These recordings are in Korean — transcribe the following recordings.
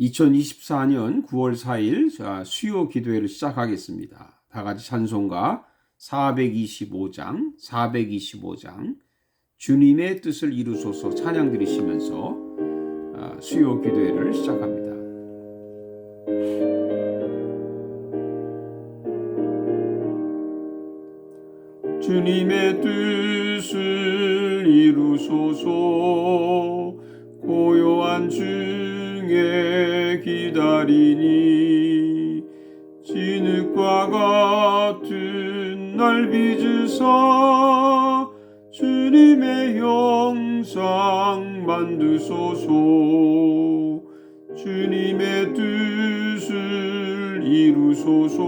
2024년 9월 4일 수요 기도회를 시작하겠습니다. 다 같이 찬송가 425장 주님의 뜻을 이루소서 찬양 드리시면서 수요 기도회를 시작합니다. 주님의 뜻을 이루소서 고요한 중에 기다리니 진흙과 같은 날 빚으사 주님의 형상 만드소서. 주님의 뜻을 이루소서.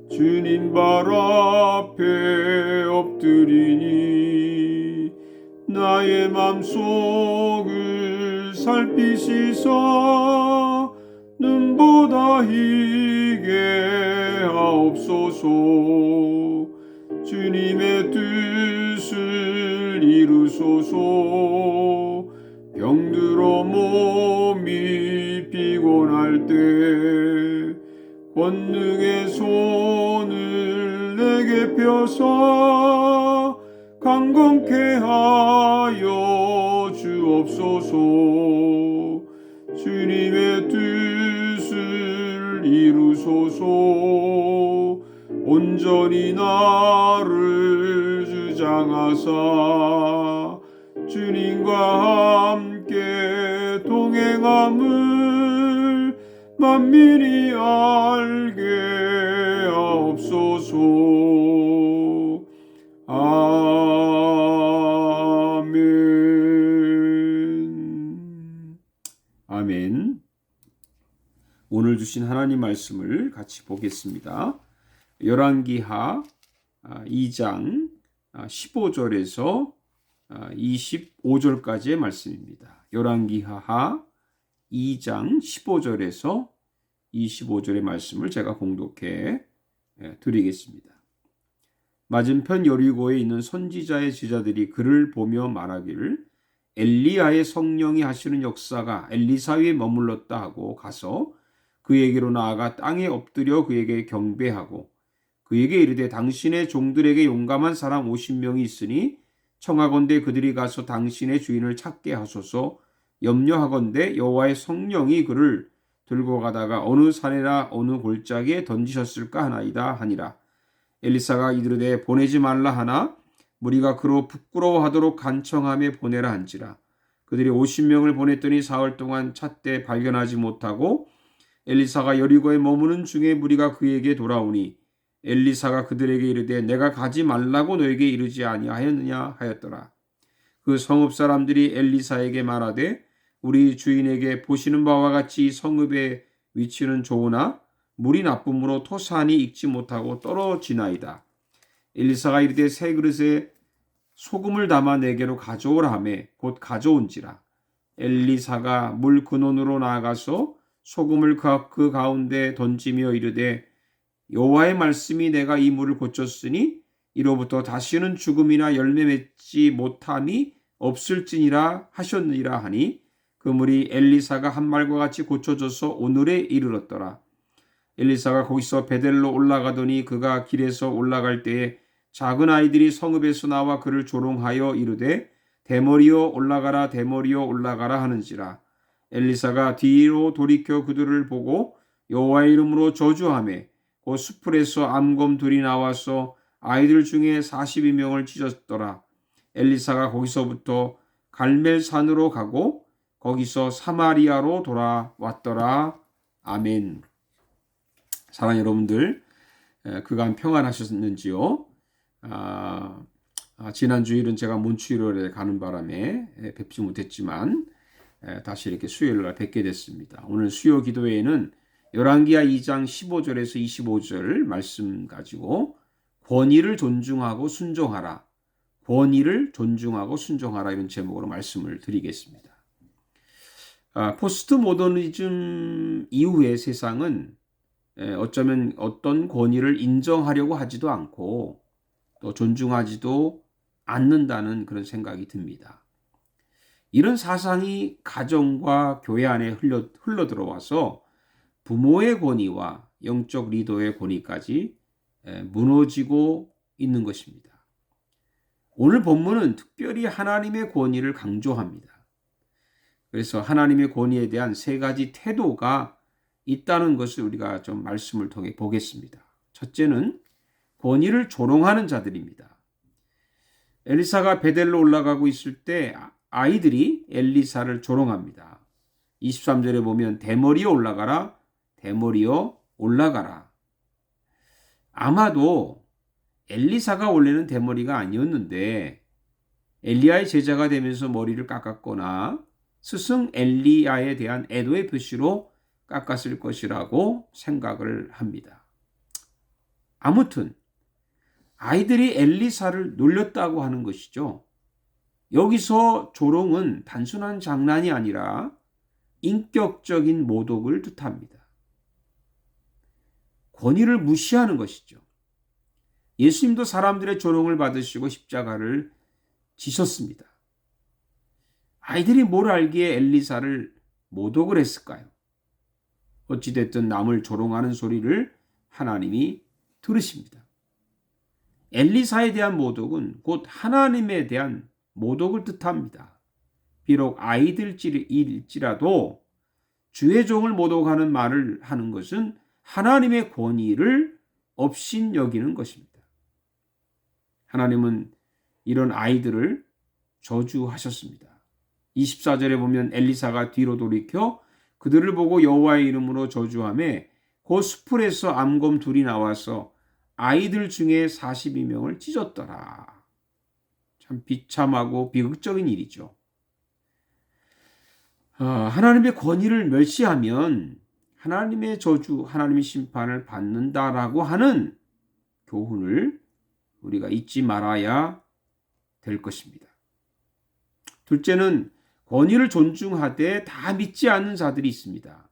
주님 발 앞에 엎드리니 나의 맘속을 살피시사 눈보다 희게 하옵소서. 주님의 뜻을 이루소서. 병들어 몸이 피곤할 때 권능의 손을 내게 펴사 강건케 하여 주옵소서. 주님의 뜻을 이루소서. 온전히 나를 주장하사 주님과 함께 동행함을 만민이 알게 하옵소서. 아멘. 아멘. 오늘 주신 하나님 말씀을 같이 보겠습니다. 열왕기하 2장 15절에서 25절까지의 말씀입니다. 열왕기하 2장 15절에서 25절의 말씀을 제가 봉독해 드리겠습니다. 맞은편 여리고에 있는 선지자의 제자들이 그를 보며 말하기를 엘리야의 성령이 하시는 역사가 엘리사 위에 머물렀다 하고 가서 그에게로 나아가 땅에 엎드려 그에게 경배하고 그에게 이르되 당신의 종들에게 용감한 사람 50명이 있으니 청하건대 그들이 가서 당신의 주인을 찾게 하소서. 염려하건대 여호와의 성령이 그를 들고 가다가 어느 산이나 어느 골짜기에 던지셨을까 하나이다 하니라. 엘리사가 이르되 보내지 말라 하나 무리가 그로 부끄러워하도록 간청하며 보내라 한지라. 그들이 50명을 보냈더니 사흘 동안 찾되 발견하지 못하고 엘리사가 여리고에 머무는 중에 무리가 그에게 돌아오니 엘리사가 그들에게 이르되 내가 가지 말라고 너에게 이르지 아니하였느냐 하였더라. 그 성읍 사람들이 엘리사에게 말하되 우리 주인에게 보시는 바와 같이 성읍의 위치는 좋으나 물이 나쁨으로 토산이 익지 못하고 떨어지나이다. 엘리사가 이르되 새 그릇에 소금을 담아 내게로 가져오라 하매 곧 가져온지라. 엘리사가 물 근원으로 나아가서 소금을 그 가운데 던지며 이르되 여호와의 말씀이 내가 이 물을 고쳤으니 이로부터 다시는 죽음이나 열매 맺지 못함이 없을지니라 하셨느니라 하니 그 물이 엘리사가 한 말과 같이 고쳐져서 오늘에 이르렀더라. 엘리사가 거기서 베델로 올라가더니 그가 길에서 올라갈 때에 작은 아이들이 성읍에서 나와 그를 조롱하여 이르되 대머리여 올라가라 대머리여 올라가라 하는지라. 엘리사가 뒤로 돌이켜 그들을 보고 여호와의 이름으로 저주하매 그 수풀에서 암검 둘이 나와서 아이들 중에 42명을 찢었더라. 엘리사가 거기서부터 갈멜산으로 가고 거기서 사마리아로 돌아왔더라. 아멘. 사랑하는 여러분들, 그간 평안하셨는지요? 지난 주일은 제가 몬트리올에 가는 바람에 뵙지 못했지만 다시 이렇게 수요일날 뵙게 됐습니다. 오늘 수요 기도회에는 열왕기하 2장 15절에서 25절 말씀 가지고 권위를 존중하고 순종하라. 권위를 존중하고 순종하라 이런 제목으로 말씀을 드리겠습니다. 포스트 모더니즘 이후의 세상은 어쩌면 어떤 권위를 인정하려고 하지도 않고 또 존중하지도 않는다는 그런 생각이 듭니다. 이런 사상이 가정과 교회 안에 흘러 들어와서 부모의 권위와 영적 리더의 권위까지 무너지고 있는 것입니다. 오늘 본문은 특별히 하나님의 권위를 강조합니다. 그래서 하나님의 권위에 대한 세 가지 태도가 있다는 것을 우리가 좀 말씀을 통해 보겠습니다. 첫째는 권위를 조롱하는 자들입니다. 엘리사가 베델로 올라가고 있을 때 아이들이 엘리사를 조롱합니다. 23절에 보면 대머리여 올라가라, 대머리여 올라가라. 아마도 엘리사가 원래는 대머리가 아니었는데 엘리야의 제자가 되면서 머리를 깎았거나 스승 엘리야에 대한 애도의 표시로 깎았을 것이라고 생각을 합니다. 아무튼 아이들이 엘리사를 놀렸다고 하는 것이죠. 여기서 조롱은 단순한 장난이 아니라 인격적인 모독을 뜻합니다. 권위를 무시하는 것이죠. 예수님도 사람들의 조롱을 받으시고 십자가를 지셨습니다. 아이들이 뭘 알기에 엘리사를 모독을 했을까요? 어찌됐든 남을 조롱하는 소리를 하나님이 들으십니다. 엘리사에 대한 모독은 곧 하나님에 대한 모독을 뜻합니다. 비록 아이들일지라도 주의 종을 모독하는 말을 하는 것은 하나님의 권위를 업신여기는 것입니다. 하나님은 이런 아이들을 저주하셨습니다. 24절에 보면 엘리사가 뒤로 돌이켜 그들을 보고 여호와의 이름으로 저주하매 그 수풀에서 암검 둘이 나와서 아이들 중에 42명을 찢었더라. 참 비참하고 비극적인 일이죠. 하나님의 권위를 멸시하면 하나님의 저주, 하나님의 심판을 받는다라고 하는 교훈을 우리가 잊지 말아야 될 것입니다. 둘째는 권위를 존중하되 다 믿지 않는 자들이 있습니다.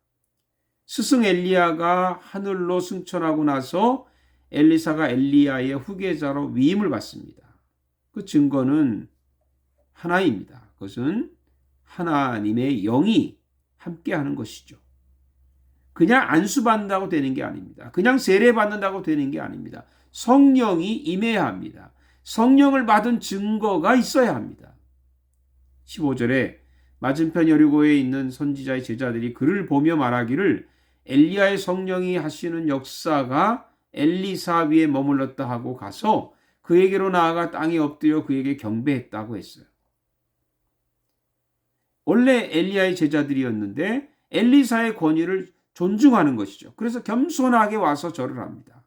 스승 엘리야가 하늘로 승천하고 나서 엘리사가 엘리야의 후계자로 위임을 받습니다. 그 증거는 하나입니다. 그것은 하나님의 영이 함께하는 것이죠. 그냥 안수받는다고 되는 게 아닙니다. 그냥 세례받는다고 되는 게 아닙니다. 성령이 임해야 합니다. 성령을 받은 증거가 있어야 합니다. 15절에 맞은편 여리고에 있는 선지자의 제자들이 그를 보며 말하기를 엘리야의 성령이 하시는 역사가 엘리사 위에 머물렀다 하고 가서 그에게로 나아가 땅에 엎드려 그에게 경배했다고 했어요. 원래 엘리야의 제자들이었는데 엘리사의 권위를 존중하는 것이죠. 그래서 겸손하게 와서 절을 합니다.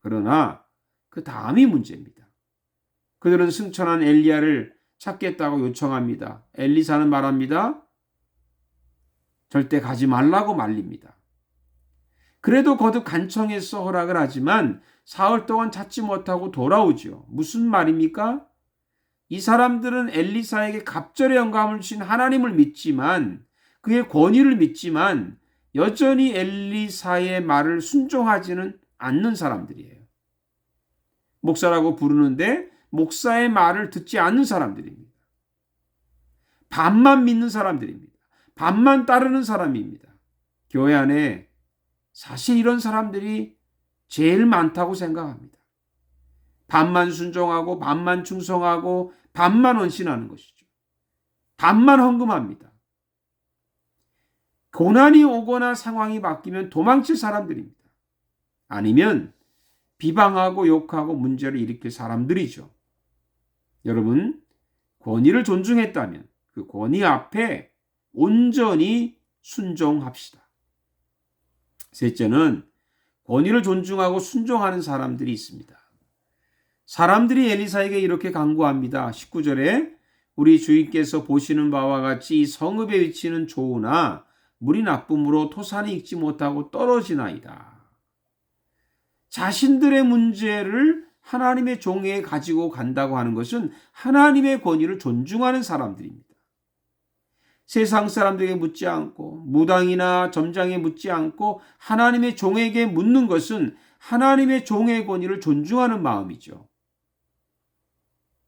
그러나 그 다음이 문제입니다. 그들은 승천한 엘리야를 찾겠다고 요청합니다. 엘리사는 말합니다. 절대 가지 말라고 말립니다. 그래도 거듭 간청해서 허락을 하지만 사흘 동안 찾지 못하고 돌아오죠. 무슨 말입니까? 이 사람들은 엘리사에게 갑절의 영감을 주신 하나님을 믿지만 그의 권위를 믿지만 여전히 엘리사의 말을 순종하지는 않는 사람들이에요. 목사라고 부르는데 목사의 말을 듣지 않는 사람들입니다. 반만 믿는 사람들입니다. 반만 따르는 사람입니다. 교회 안에 사실 이런 사람들이 제일 많다고 생각합니다. 반만 순종하고 반만 충성하고 반만 헌신하는 것이죠. 반만 헌금합니다. 고난이 오거나 상황이 바뀌면 도망칠 사람들입니다. 아니면 비방하고 욕하고 문제를 일으킬 사람들이죠. 여러분, 권위를 존중했다면 그 권위 앞에 온전히 순종합시다. 셋째는 권위를 존중하고 순종하는 사람들이 있습니다. 사람들이 엘리사에게 이렇게 간구합니다. 19절에 우리 주인께서 보시는 바와 같이 이 성읍의 위치는 좋으나 물이 나쁨으로 토산이 익지 못하고 떨어지나이다. 자신들의 문제를 하나님의 종에게 가지고 간다고 하는 것은 하나님의 권위를 존중하는 사람들입니다. 세상 사람들에게 묻지 않고 무당이나 점장에 묻지 않고 하나님의 종에게 묻는 것은 하나님의 종의 권위를 존중하는 마음이죠.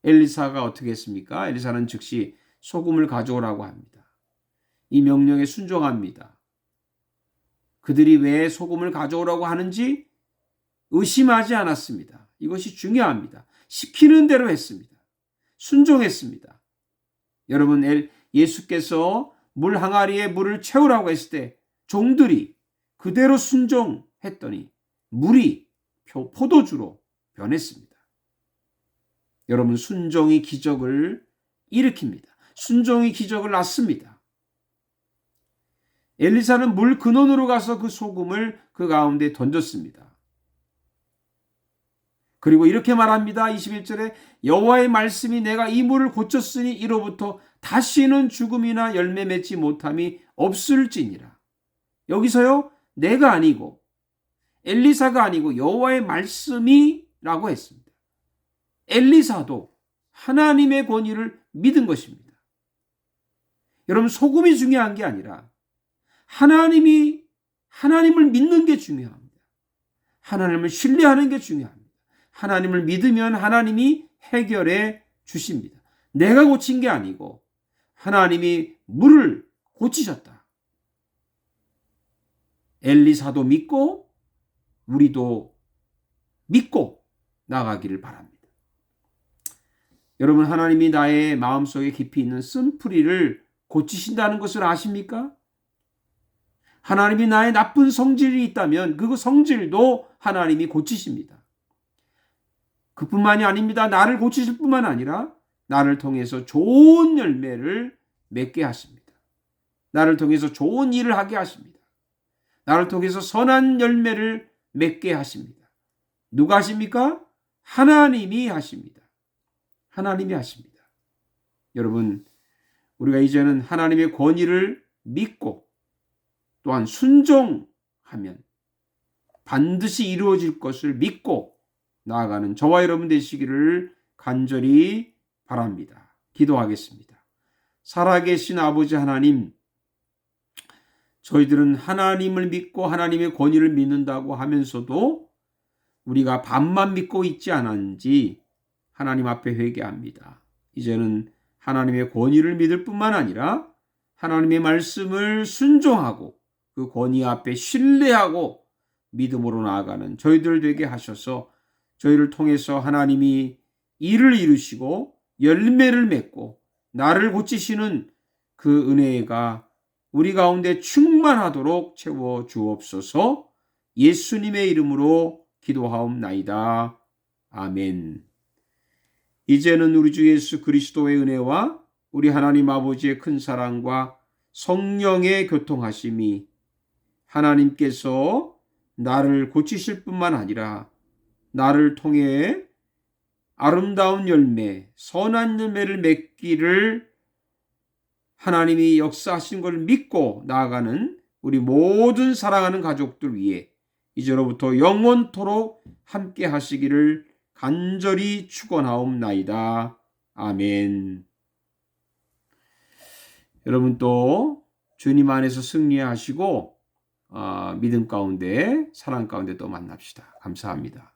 엘리사가 어떻게 했습니까? 엘리사는 즉시 소금을 가져오라고 합니다. 이 명령에 순종합니다. 그들이 왜 소금을 가져오라고 하는지 의심하지 않았습니다. 이것이 중요합니다. 시키는 대로 했습니다. 순종했습니다. 여러분, 예수께서 물 항아리에 물을 채우라고 했을 때 종들이 그대로 순종했더니 물이 포도주로 변했습니다. 여러분, 순종이 기적을 일으킵니다. 순종이 기적을 낳습니다. 엘리사는 물 근원으로 가서 그 소금을 그 가운데 던졌습니다. 그리고 이렇게 말합니다. 21절에 여호와의 말씀이 내가 이 물을 고쳤으니 이로부터 다시는 죽음이나 열매 맺지 못함이 없을지니라. 여기서요, 내가 아니고 엘리사가 아니고 여호와의 말씀이라고 했습니다. 엘리사도 하나님의 권위를 믿은 것입니다. 여러분, 소금이 중요한 게 아니라 하나님을 믿는 게 중요합니다. 하나님을 신뢰하는 게 중요합니다. 하나님을 믿으면 하나님이 해결해 주십니다. 내가 고친 게 아니고 하나님이 물을 고치셨다. 엘리사도 믿고 우리도 믿고 나가기를 바랍니다. 여러분, 하나님이 나의 마음속에 깊이 있는 쓴뿌리를 고치신다는 것을 아십니까? 하나님이 나의 나쁜 성질이 있다면 그 성질도 하나님이 고치십니다. 그뿐만이 아닙니다. 나를 고치실 뿐만 아니라 나를 통해서 좋은 열매를 맺게 하십니다. 나를 통해서 좋은 일을 하게 하십니다. 나를 통해서 선한 열매를 맺게 하십니다. 누가 하십니까? 하나님이 하십니다. 하나님이 하십니다. 여러분, 우리가 이제는 하나님의 권위를 믿고 또한 순종하면 반드시 이루어질 것을 믿고 나아가는 저와 여러분 되시기를 간절히 바랍니다. 기도하겠습니다. 살아계신 아버지 하나님, 저희들은 하나님을 믿고 하나님의 권위를 믿는다고 하면서도 우리가 반만 믿고 있지 않았는지 하나님 앞에 회개합니다. 이제는 하나님의 권위를 믿을 뿐만 아니라 하나님의 말씀을 순종하고 그 권위 앞에 신뢰하고 믿음으로 나아가는 저희들 되게 하셔서 저희를 통해서 하나님이 일을 이루시고 열매를 맺고 나를 고치시는 그 은혜가 우리 가운데 충만하도록 채워 주옵소서. 예수님의 이름으로 기도하옵나이다. 아멘. 이제는 우리 주 예수 그리스도의 은혜와 우리 하나님 아버지의 큰 사랑과 성령의 교통하심이 하나님께서 나를 고치실 뿐만 아니라 나를 통해 아름다운 열매, 선한 열매를 맺기를 하나님이 역사하신 것을 믿고 나아가는 우리 모든 사랑하는 가족들 위해 이제로부터 영원토록 함께 하시기를 간절히 축원하옵나이다. 아멘. 여러분 또 주님 안에서 승리하시고 믿음 가운데 사랑 가운데 또 만납시다. 감사합니다.